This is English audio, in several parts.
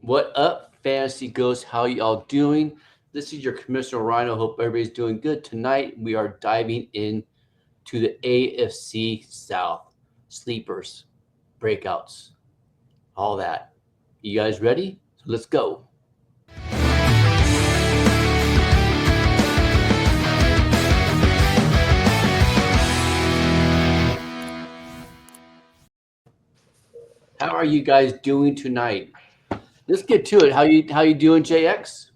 What up, Fantasy Ghosts? How y'all doing? This is your Commissioner Rhino. Hope everybody's doing good. Tonight, we are diving in to the AFC South. Sleepers, breakouts, all that. You guys ready? So let's go. How are you guys doing tonight? Let's get to it. How you doing, JX?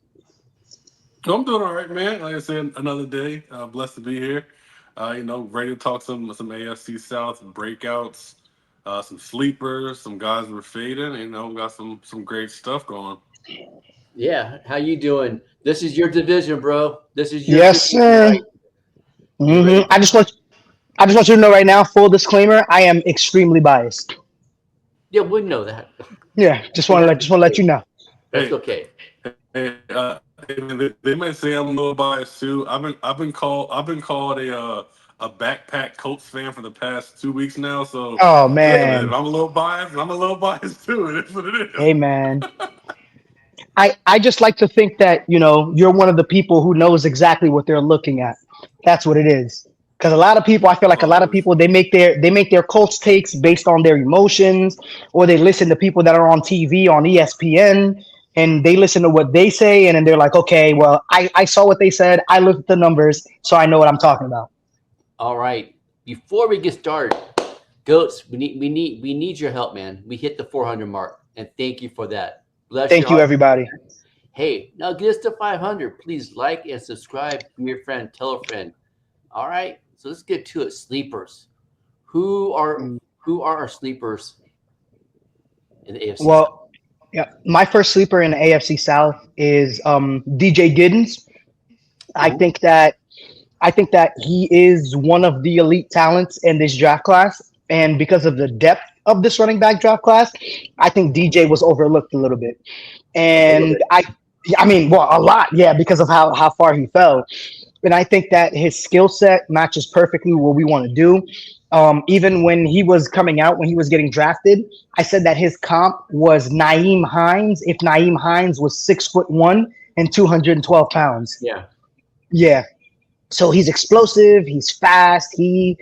I'm doing all right, man. Like I said, another day. Blessed to be here. Ready to talk some AFC South breakouts, some sleepers, some guys we're fading. We got some great stuff going. Yeah, how you doing? This is your division, bro. This is your Yes, division sir. tonight. You ready? I just want you to know right now, full disclaimer, I am extremely biased. Yeah, we know that. Yeah, And that's just want to let you know. that's Hey, okay. hey, man, they might say I'm a little biased too. I've been called a backpack Colts fan for the past 2 weeks now. So Oh hey, man, if man. I'm a little biased, I'm a little biased too. It is what it is. Hey man. I just like to think that, you're one of the people who knows exactly what they're looking at. That's what it is. Because a lot of people, I feel like a lot of Always. people they make their Colts takes based on their emotions, or they listen to people that are on TV on ESPN and they listen to what they say, and then they're like, okay, well, I saw what they said, I looked at the numbers, so I know what I'm talking about. All right. Before we get started, goats, we need your help, man. We hit the 400 mark, and thank you for that. Bless your Thank you, heart. everybody. Hey, now get us to 500. Please like and subscribe. Be your friend. Tell a friend. All right. So let's get to it. Sleepers. Who are who are our sleepers in the AFC South? Well, yeah, my first sleeper in the AFC South is DJ Giddens. I Ooh, think that I think that he is one of the elite talents in this draft class, and because of the depth of this running back draft class, I think DJ was overlooked a little bit. a little And bit. I mean, well, a lot, yeah, because of how far he fell. And I think that his skill set matches perfectly what we want to do. Even when he was coming out, when he was getting drafted, I said that his comp was Naeem Hines. If Naeem Hines was 6'1" and 212 pounds, Yeah. yeah. So he's explosive. He's fast. He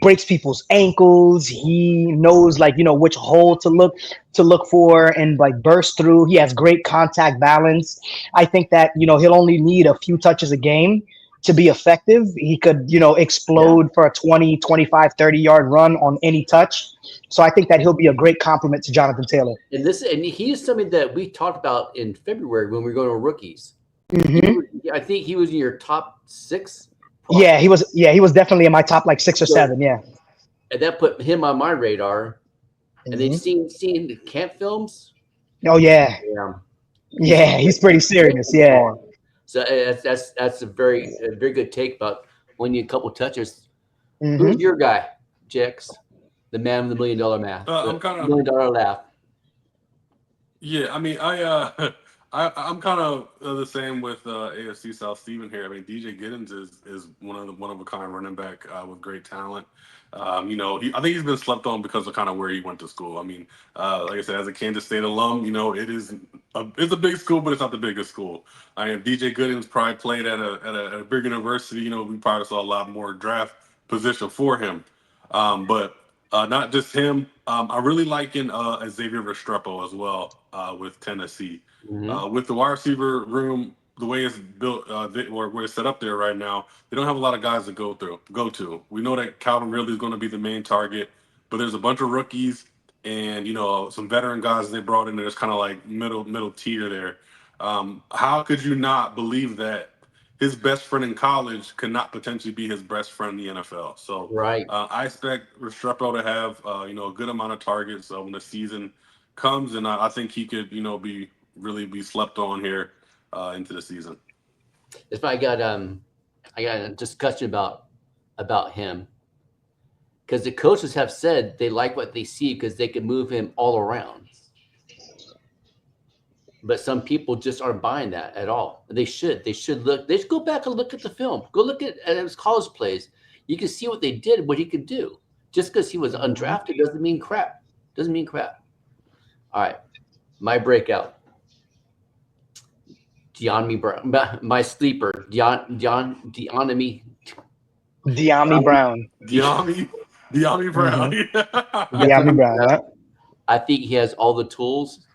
breaks people's ankles. He knows, like, which hole to look for and like burst through. He has great contact balance. I think that he'll only need a few touches a game to be effective. He could Yeah. explode for a 20, 25, 30 yard run on any touch. So I think that he'll be a great complement to Jonathan Taylor. And he is something that we talked about in February when we were going to rookies. Hmm. I think he was in your top six Yeah, he prospects. was. Yeah, he was definitely in my top like six or So seven. Yeah. and that put him on my radar. And then Hmm. seen the camp films. Oh yeah. Yeah, he's Yeah, he's pretty serious. Yeah. so that's a very good take about when you a couple touches. Who's Hmm. your guy, Jix? The man with the $1 million math, the I'm kind of $1 million laugh. Yeah, I mean, I'm kind of the same with AFC South Steven here. I mean, DJ Giddens is one of a kind running back with great talent. I think he's been slept on because of kind of where he went to school. I mean, like I said, as a Kansas State alum, it's a big school, but it's not the biggest school. I mean, DJ Giddens probably played at a big university. We probably saw a lot more draft position for him. But not just him. I really liking Xavier Restrepo as well with Tennessee. Hmm. With the wide receiver room, the way it's built, or where it's set up there right now, they don't have a lot of guys to go to. We know that Calvin Ridley is going to be the main target, but there's a bunch of rookies and some veteran guys they brought in. There's kind of like middle tier there. How could you not believe that his best friend in college could not potentially be his best friend in the NFL? So Right. I expect Restrepo to have a good amount of targets when the season comes, and I think he could be slept on here into the season. If I got a discussion about him because the coaches have said they like what they see because they can move him all around. But some people just aren't buying that at all. They should. They should look. They should go back and look at the film. Go look at his college plays. You can see what they did, what he could do. Just because he was Hmm. undrafted doesn't mean crap. Doesn't mean crap. All right, my breakout. Dyami Brown, my sleeper, Dyami Dyami Brown. Dyami Brown. Dyami Brown. Yeah. I think he has all the tools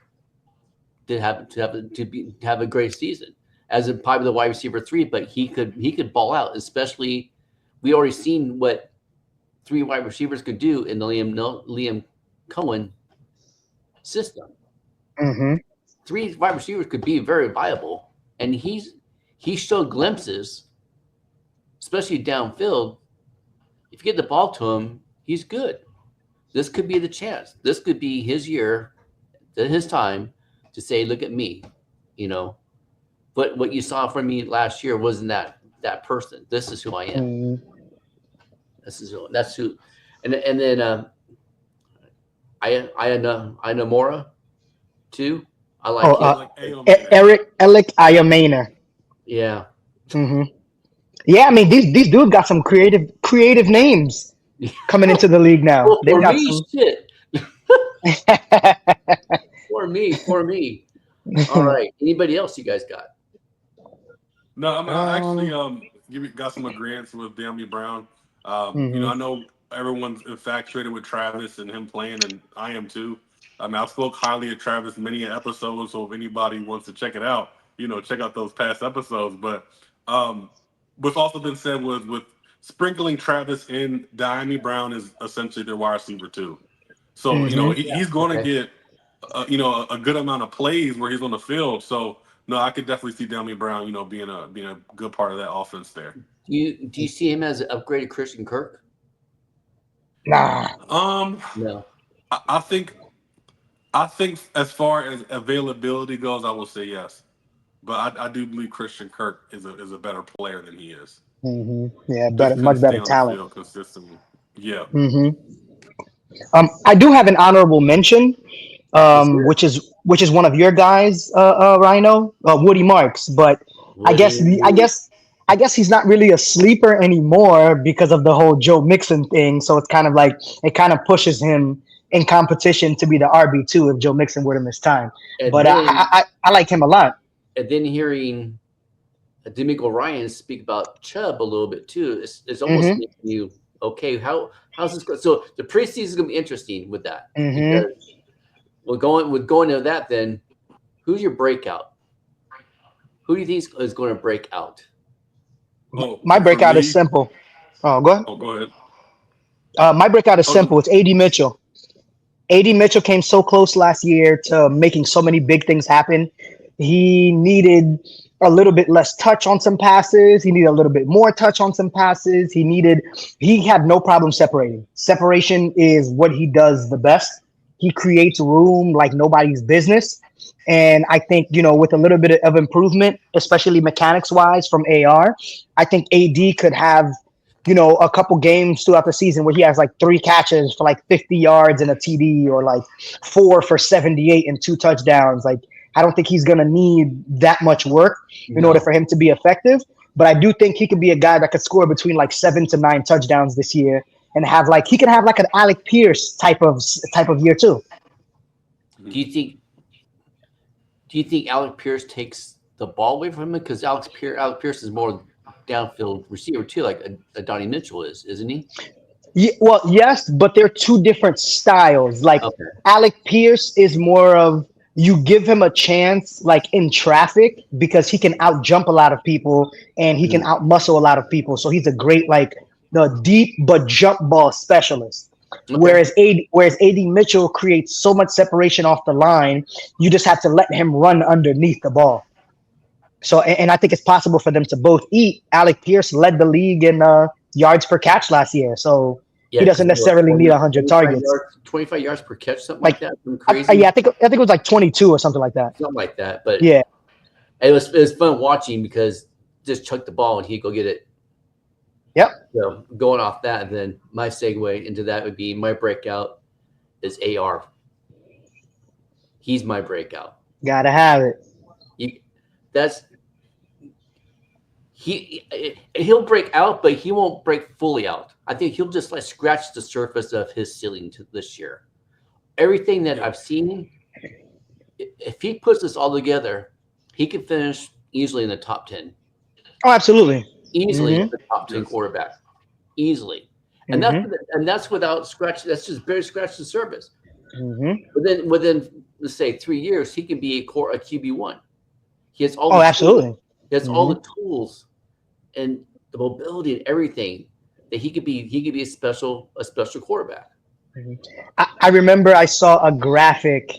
to have a great season as a probably the wide receiver 3, but he could ball out. Especially, we already seen what 3 wide receivers could do in the Liam Cohen system. Mm-hmm. 3 wide receivers could be very viable, and he showed glimpses, especially downfield. If you get the ball to him, he's good. This could be the chance. This could be his year, his time to say, "Look at me," you know. But what you saw from me last year wasn't that person. This is who I am. Mm-hmm. That's who, and then Ayomanor too. I like him. Elic Ayomanor. Yeah. Mm-hmm. Yeah, I mean these dudes got some creative names coming into the league now. Well, They've for got me, shit. For me. All right. Anybody else you guys got? No, I actually got some agreements with Dyami Brown. You know, I know everyone's infatuated with Travis and him playing, and I am too. I mean, I spoke highly of Travis many episodes, so if anybody wants to check it out, you know, check out those past episodes. But what's also been said was with sprinkling Travis in, Dyami Brown is essentially their wide receiver too. So you know he's going to get you know a good amount of plays where he's on the field. So no, I could definitely see Dyami Brown, you know, being a good part of that offense there. Do you see him as an upgraded Christian Kirk? Nah. No. I think as far as availability goes, I will say yes. But I do believe Christian Kirk is a better player than he is. Mm-hmm. Yeah, Just much better stay on the talent. field consistently. Yeah. Mm-hmm. I do have an honorable mention, which is one of your guys, Rhino, Woody Marks. But I guess he's not really a sleeper anymore because of the whole Joe Mixon thing. So it's kind of like it kind of pushes him in competition to be the RB2 if Joe Mixon were to miss time. But I like him a lot. And then hearing D'Amico Ryan speak about Chubb a little bit too, it's almost making you okay. How's this going? So the preseason is going to be interesting with that. Because we're going into that. Then who's your breakout? Who do you think is going to break out? My breakout is simple. Oh, go ahead. Oh, go ahead. My breakout is simple. It's AD Mitchell. AD Mitchell came so close last year to making so many big things happen. He needed a little bit less touch on some passes. He needed a little bit more touch on some passes. He had no problem separating. Separation is what he does the best. He creates room like nobody's business. And I think, you know, with a little bit of improvement, especially mechanics wise from AR, I think AD could have, you know, a couple games throughout the season where he has like 3 catches for like 50 yards and a TD, or like 4 for 78 and 2 touchdowns. Like, I don't think he's going to need that much work in order for him to be effective. But I do think he could be a guy that could score between like 7 to 9 touchdowns this year and have like, he could have like an Alec Pierce type of year too. Do you think Alec Pierce takes the ball away from him? Because Alec Pierce is more downfield receiver too, like a Donnie Mitchell is, isn't he? Yeah, well, yes, but they're 2 different styles. Like Alec Pierce is more of, you give him a chance like in traffic because he can out jump a lot of people and he can out muscle a lot of people. So he's a great like the deep but jump ball specialist. Whereas AD Mitchell creates so much separation off the line, you just have to let him run underneath the ball. So and I think it's possible for them to both eat. Alec Pierce led the league in yards per catch last year. So he doesn't necessarily need 100 targets. 25 yards per catch, something like that. Crazy. I think it was like 22 or something like that. Something like that. But yeah, it was fun watching because just chuck the ball and he'd go get it. Yep. So going off that, and then my segue into that would be my breakout is AR. He's my breakout. Gotta have it. He'll break out, but he won't break fully out. I think he'll just like scratch the surface of his ceiling this year. Everything that I've seen, if he puts this all together, he can finish easily in the top 10. Oh, absolutely. Easily Mhm. the top 10 Yes. quarterback. Easily. And that's without scratch. That's just barely scratch the surface. Within let's say 3 years, he can be a QB1. He has all Oh, the absolutely. tools, he has all the tools and the mobility and everything that he could be a special quarterback. I remember I saw a graphic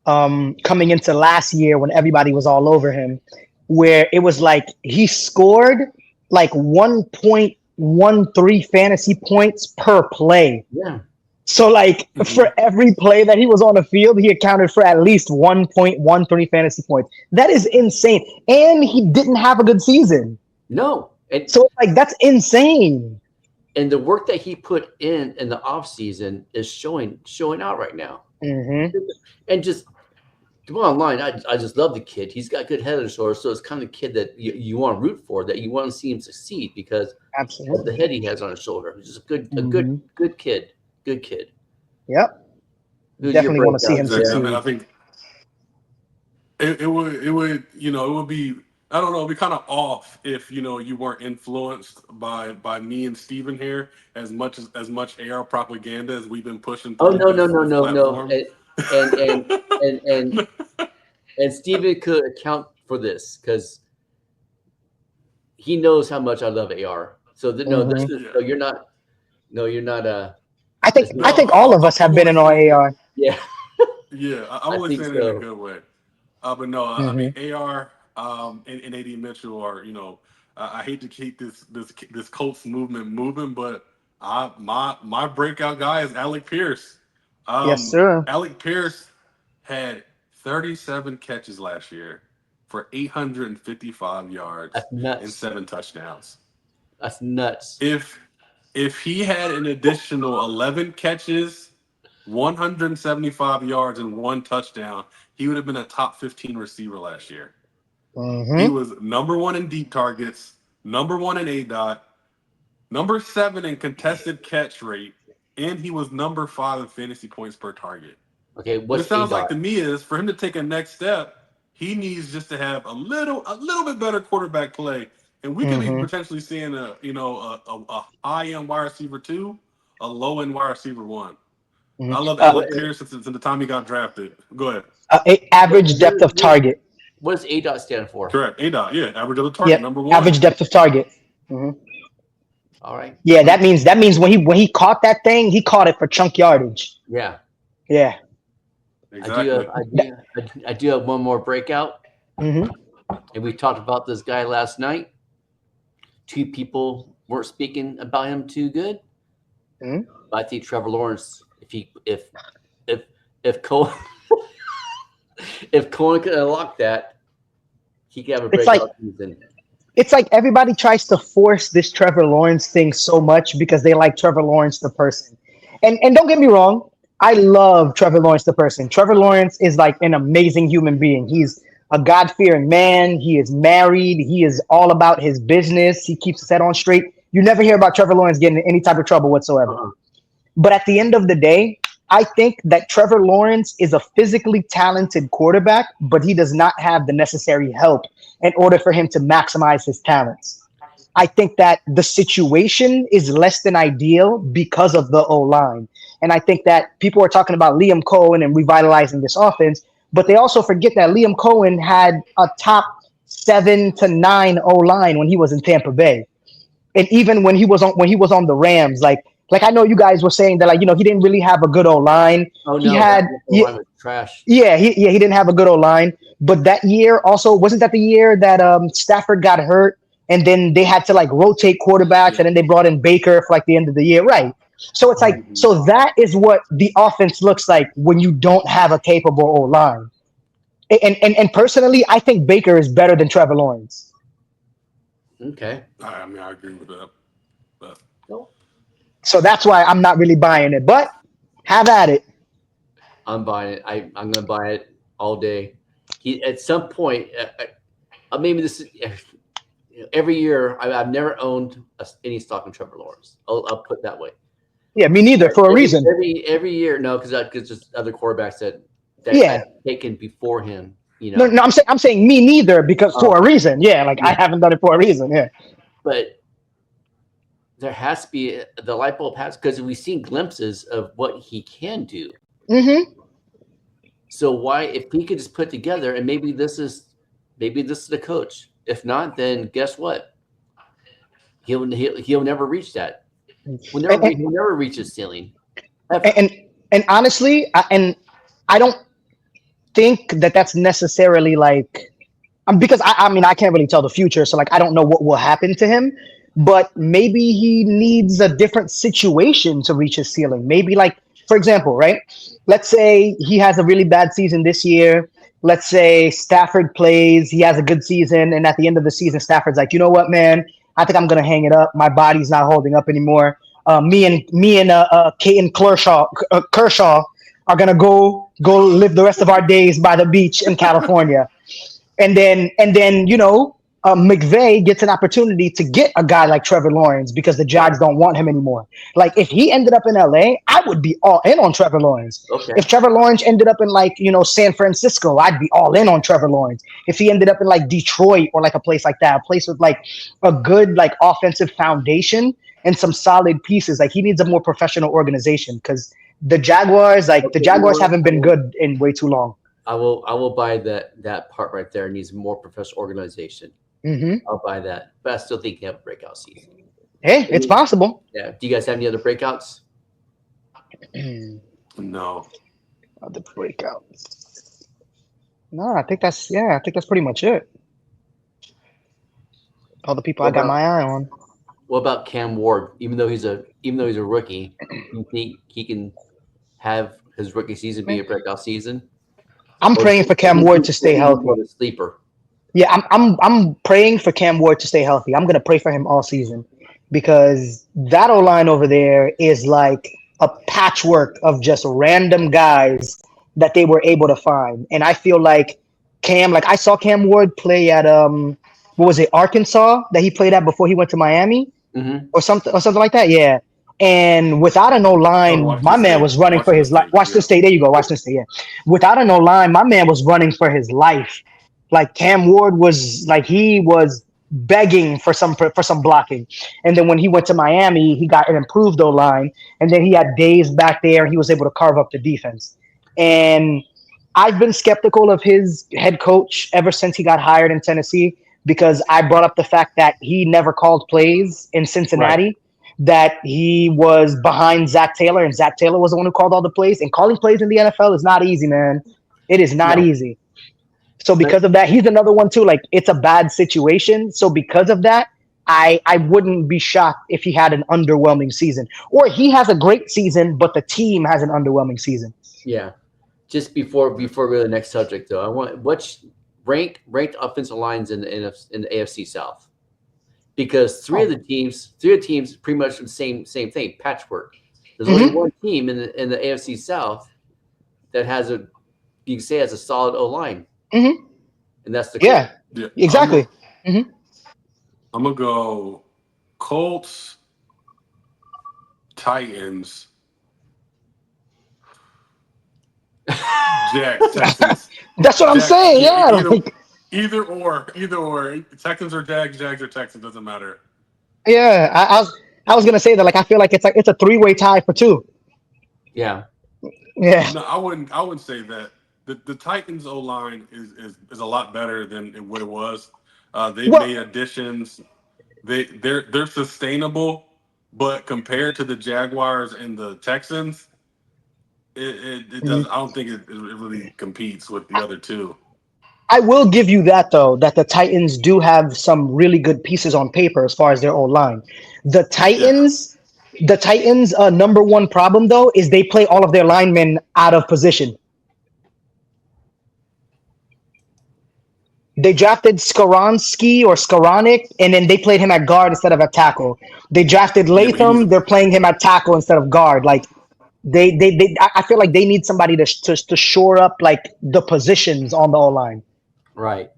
coming into last year when everybody was all over him, where it was like he scored like 1.13 fantasy points per play. Yeah. So like for every play that he was on the field, he accounted for at least 1.13 fantasy points. That is insane. And he didn't have a good season. No. So like that's insane. And the work that he put in the offseason is showing out right now. And just the bottom line, I just love the kid. He's got good head on his shoulders, so it's kind of kid that you want to root for, that you want to see him succeed because of the head he has on his shoulder. He's just a good kid. Good kid. Yep. Definitely want to see him succeed. I mean, I think it would be, I don't know, it'd be kind of off if you weren't influenced by me and Steven here as much AR propaganda as we've been pushing. Oh no. And Steven could account for this because he knows how much I love AR. So you're not. I think all of us have been in our AR. Yeah. Yeah, I'm only saying it in a good way. But no, I mean AR and AD Mitchell are, I hate to keep this Colts movement moving, but my breakout guy is Alec Pierce. Yes, sir. Alec Pierce had 37 catches last year for 855 yards and 7 touchdowns. That's nuts. If he had an additional 11 catches, 175 yards, and 1 touchdown, he would have been a top 15 receiver last year. He was number 1 in deep targets, number 1 in ADOT, number 7 in contested catch rate, and he was number 5 in fantasy points per target. Okay, what it sounds ADOT? like to me is for him to take a next step, he needs just to have a little bit better quarterback play. And we could be potentially seeing a high end wide receiver 2, a low end wide receiver 1. I love Alec Pierce since the time he got drafted. Go ahead. Average depth of target. What does ADOT stand for? Correct. ADOT, yeah, average depth of target, number 1. Average depth of target. All right. Yeah, that means when he caught that thing, he caught it for chunk yardage. Yeah. Yeah. Exactly. I do have one more breakout. And we talked about this guy last night. 2 people weren't speaking about him too good. But I think Trevor Lawrence, if Cohen if Cohen could unlock that, he could have a breakout season. It's like everybody tries to force this Trevor Lawrence thing so much because they like Trevor Lawrence the person. And don't get me wrong, I love Trevor Lawrence the person. Trevor Lawrence is like an amazing human being. He's a God-fearing man. He is married. He is all about his business. He keeps his head on straight. You never hear about Trevor Lawrence getting in any type of trouble whatsoever. But at the end of the day, I think that Trevor Lawrence is a physically talented quarterback, but he does not have the necessary help in order for him to maximize his talents. I think that the situation is less than ideal because of the O-line. And I think that people are talking about Liam Cohen and revitalizing this offense, but they also forget that Liam Cohen had a top 7 to 9 O-line when he was in Tampa Bay. And even when he was on the Rams, like I know you guys were saying that, he didn't really have a good O-line. Oh, no, he had O-line was trash. Yeah, he didn't have a good O-line. But that year also, wasn't that the year that Stafford got hurt and then they had to rotate quarterbacks and then they brought in Baker for the end of the year, right? So it's so that is what the offense looks like when you don't have a capable O-line. And personally, I think Baker is better than Trevor Lawrence. Okay. I mean, I agree with that. But so that's why I'm not really buying it. But have at it. I'm buying it. I'm going to buy it all day. He at some point, maybe this is every year. I've never owned any stock in Trevor Lawrence. I'll put it that way. Yeah, me neither. For a reason. Every year, no, because just other quarterbacks that I've taken before him No, no, I'm saying me neither because for a reason. Yeah, like I haven't done it for a reason. Yeah. But there has to be the light bulb has because we've seen glimpses of what he can do. Mm-hmm. So why, if he could just put together, and maybe this is the coach. If not, then guess what? He'll never reach that. He'll never reach his ceiling. Ever. And honestly, I don't think that that's necessarily like because I mean I can't really tell the future, so like I don't know what will happen to him. But maybe he needs a different situation to reach his ceiling. Maybe like, for example, right? Let's say he has a really bad season this year. Let's say Stafford plays, he has a good season, and at the end of the season, Stafford's like, you know what, man? I think I'm gonna hang it up. My body's not holding up anymore. Me and Caden Kershaw are gonna go live the rest of our days by the beach in California. And then McVay gets an opportunity to get a guy like Trevor Lawrence because the Jags don't want him anymore. Like if he ended up in LA, I would be all in on Trevor Lawrence. Okay. If Trevor Lawrence ended up in like, San Francisco, I'd be all in on Trevor Lawrence. If he ended up in like Detroit or like a place like that, a place with like a good like offensive foundation and some solid pieces, like he needs a more professional organization because the Jaguars haven't been good in way too long. I will buy that part right there. It needs more professional organization. Mm-hmm. I'll buy that, but I still think you have a breakout season. Hey, it's possible. Yeah. Do you guys have any other breakouts? No. Other breakouts. No, I think that's pretty much it. All the people I got my eye on. What about Cam Ward? Even though he's a rookie, you think he can have his rookie season be a breakout season? I'm praying for Cam Ward to stay healthy. Sleeper. Yeah, I'm praying for Cam Ward to stay healthy. I'm gonna pray for him all season because that O-line over there is like a patchwork of just random guys that they were able to find. And I feel like Cam, like I saw Cam Ward play at what was it, Arkansas that he played at before he went to Miami, or something like that. Yeah. And without an O-line, my man was running for his life. Washington State, there you go, Washington State. Yeah. Without an O-line, my man was running for his life. Like Cam Ward was like he was begging for some blocking, and then when he went to Miami, he got an improved O-line, and then he had days back there. He was able to carve up the defense. And I've been skeptical of his head coach ever since he got hired in Tennessee because I brought up the fact that he never called plays in Cincinnati. Right. That he was behind Zach Taylor, and Zach Taylor was the one who called all the plays. And calling plays in the NFL is not easy, man. It is not easy. So because of that, he's another one too. Like it's a bad situation. So because of that, I wouldn't be shocked if he had an underwhelming season, or he has a great season, but the team has an underwhelming season. Yeah. Just before we go to the next subject, though, I want what's ranked offensive lines in the AFC South, because three of the teams pretty much the same thing, patchwork. There's only one team in the AFC South that has a solid O-line. Mm-hmm. And that's the yeah, exactly. I'm gonna go Colts, Titans, Jags, Texans. That's what I'm saying. Yeah, either or. Texans or Jags or Texans, doesn't matter. Yeah, I was gonna say that. Like I feel like it's a 3-way tie for 2. Yeah. Yeah. No, I wouldn't say that. The Titans O-line is a lot better than what it was. They made additions. They're sustainable, but compared to the Jaguars and the Texans, it does. I don't think it really competes with the other two. I will give you that though, that the Titans do have some really good pieces on paper as far as their O-line. The Titans' number one problem though is they play all of their linemen out of position. They drafted Skoranek, and then they played him at guard instead of at tackle. They drafted Latham. They're playing him at tackle instead of guard. Like I feel like they need somebody to shore up like the positions on the O-line. Right.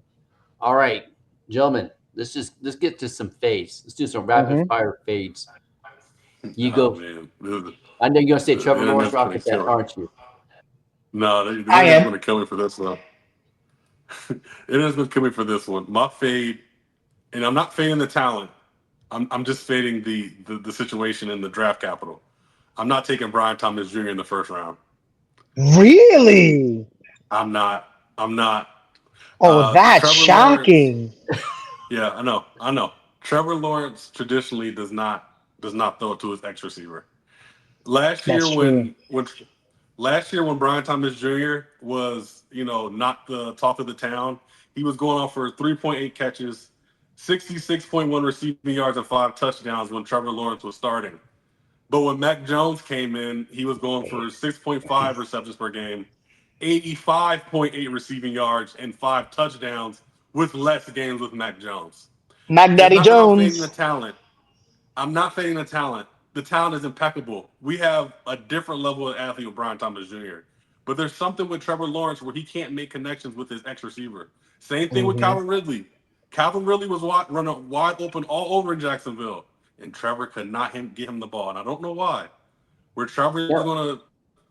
All right, gentlemen. Let's get to some fades. Let's do some rapid fire fades. You go. Man. I know you're gonna say Trevor Lawrence rocket that, aren't you? No, they're going to kill me for this though. It has been coming for this one. My fade, and I'm not fading the talent. I'm just fading the situation in the draft capital. I'm not taking Brian Thomas Jr. in the first round. Really? I'm not. I'm not. Oh, that's Trevor Lawrence. shocking. Yeah, I know. Trevor Lawrence traditionally does not throw it to his ex receiver. Last That's year true. when Brian Thomas Jr. was, not the talk of the town, he was going off for 3.8 catches, 66.1 receiving yards, and 5 touchdowns when Trevor Lawrence was starting. But when Mac Jones came in, he was going for 6.5 receptions per game, 85.8 receiving yards, and 5 touchdowns with less games with Mac Jones. Mac It's Daddy not that I'm fading the Jones. talent. I'm not fading the talent. The talent is impeccable. We have a different level of athlete with Brian Thomas Jr. But there's something with Trevor Lawrence where he can't make connections with his ex receiver. Same thing with Mm-hmm. Calvin Ridley. Calvin Ridley was running wide open all over in Jacksonville, and Trevor could not get him the ball. And I don't know why. Where Trevor is going to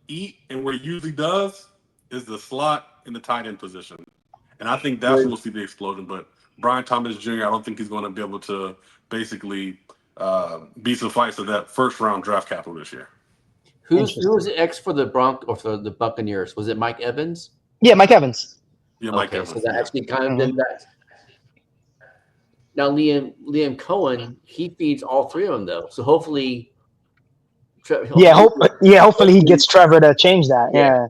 eat and where he usually does is the slot in the tight end position. And I think that's when we'll see the explosion. But Brian Thomas Jr., I don't think he's going to be able to basically be suffice of that first round draft capital this year. Who was the ex for the or for the Buccaneers? Was it Mike Evans? Yeah, Mike Evans. Yeah, Mike Evans. So that actually kind of did that. Now Liam Cohen, he feeds all three of them though. So hopefully, hopefully he gets Trevor to change that. Yeah.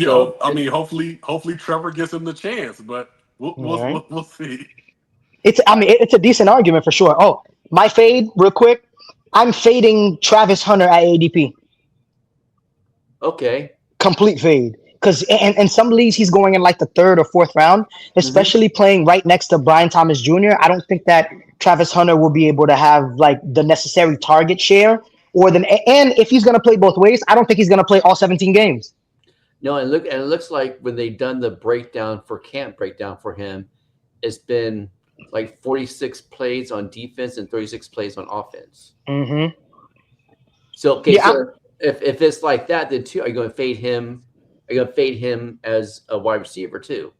So I mean, hopefully Trevor gives him the chance, but we'll see. It's a decent argument for sure. Oh, my fade, real quick. I'm fading Travis Hunter at ADP. Okay. Complete fade. Because in some leagues he's going in like the 3rd or 4th round, especially playing right next to Brian Thomas Jr. I don't think that Travis Hunter will be able to have like the necessary target share and if he's going to play both ways, I don't think he's going to play all 17 games. No, and it looks like when they've done the camp breakdown for him, it's been like 46 plays on defense and 36 plays on offense. Mm-hmm. So so if it's like that, then are you going to fade him? Are you going to fade him as a wide receiver too?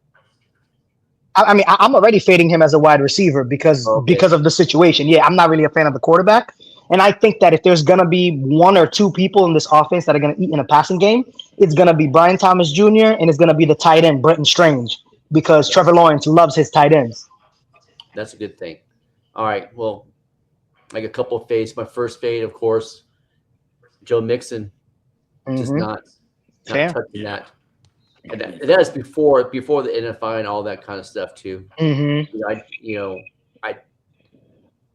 I'm already fading him as a wide receiver because of the situation. Yeah, I'm not really a fan of the quarterback. And I think that if there's going to be 1 or 2 people in this offense that are going to eat in a passing game, it's going to be Brian Thomas Jr. and it's going to be the tight end, Brenton Strange, because Trevor Lawrence loves his tight ends. That's a good thing. All right. Well, like a couple of fades. My first fade, of course, Joe Mixon. Just not touching that. And that is before the NFI and all that kind of stuff too.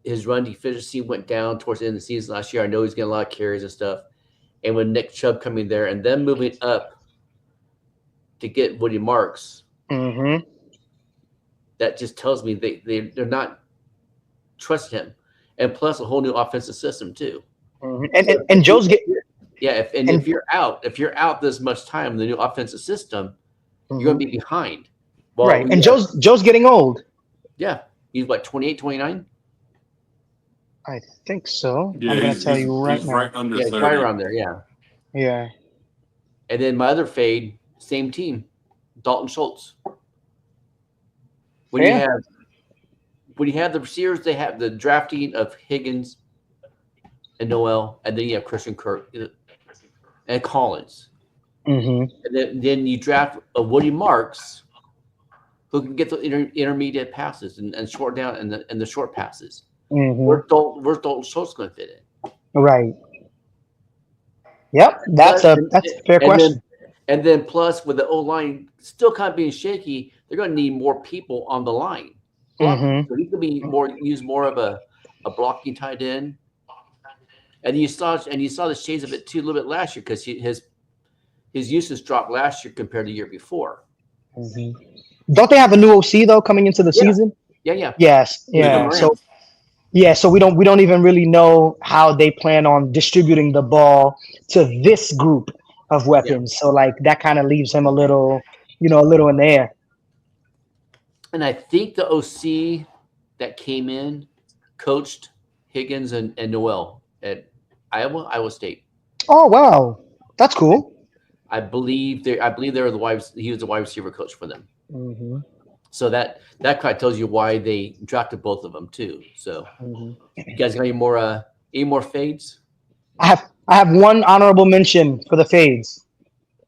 His run efficiency went down towards the end of the season last year. I know he's getting a lot of carries and stuff. And with Nick Chubb coming there and then moving up to get Woody Marks, that just tells me they're not trusting him. And plus a whole new offensive system too. And Joe's if you're out this much time in the new offensive system, you're going to be behind. Well, right. And Joe's getting old. Yeah. He's what, 28, 29? I think so. Yeah, I'm going to tell you right now. Right under 30. Right around there, yeah. Yeah. And then my other fade, same team, Dalton Schultz. When you have the receivers, they have the drafting of Higgins and Noel, and then you have Christian Kirk and Collins. And then you draft a Woody Marks who can get the intermediate passes and short down and the short passes. Where's Dalton Schultz going to fit in? Right. Yep, that's a fair question. And then plus with the O-line still kind of being shaky, they're going to need more people on the line. So he could be use more of a blocking tight end. And you saw the shades of it too a little bit last year because his usage dropped last year compared to the year before. Don't they have a new OC though coming into the season? Yeah. Yes. Yeah. So we don't even really know how they plan on distributing the ball to this group of weapons. So like that kind of leaves him a little in the air. And I think the OC that came in coached Higgins and Noel at Iowa State. Oh wow, that's cool. I believe they were he was the wide receiver coach for them. So that kind of tells you why they drafted both of them too. So you guys got any more fades? I have one honorable mention for the fades.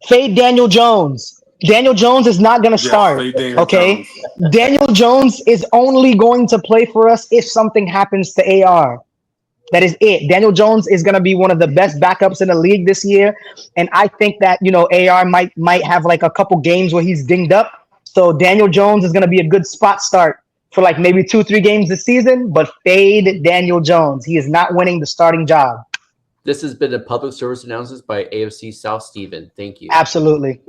Fade Daniel Jones. Daniel Jones is not going to Yes, start. fade Daniel Okay, Jones. Daniel Jones is only going to play for us if something happens to AR. That is it. Daniel Jones is going to be one of the best backups in the league this year, and I think that AR might have like a couple games where he's dinged up. So Daniel Jones is going to be a good spot start for like maybe 2-3 games this season. But fade Daniel Jones. He is not winning the starting job. This has been a public service announcement by AFC South Steven. Thank you. Absolutely.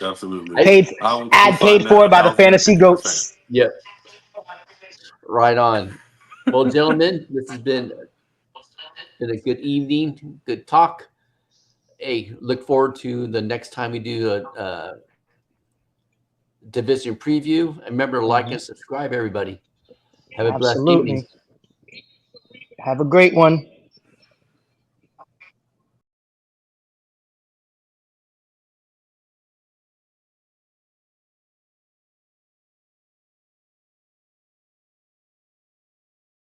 Absolutely. Paid for by the Fantasy Goats. Yep. Right on. Well, gentlemen, this has been a good evening, good talk. Hey, look forward to the next time we do a division preview. And remember to like and subscribe, everybody. Have a blessed evening. Have a great one.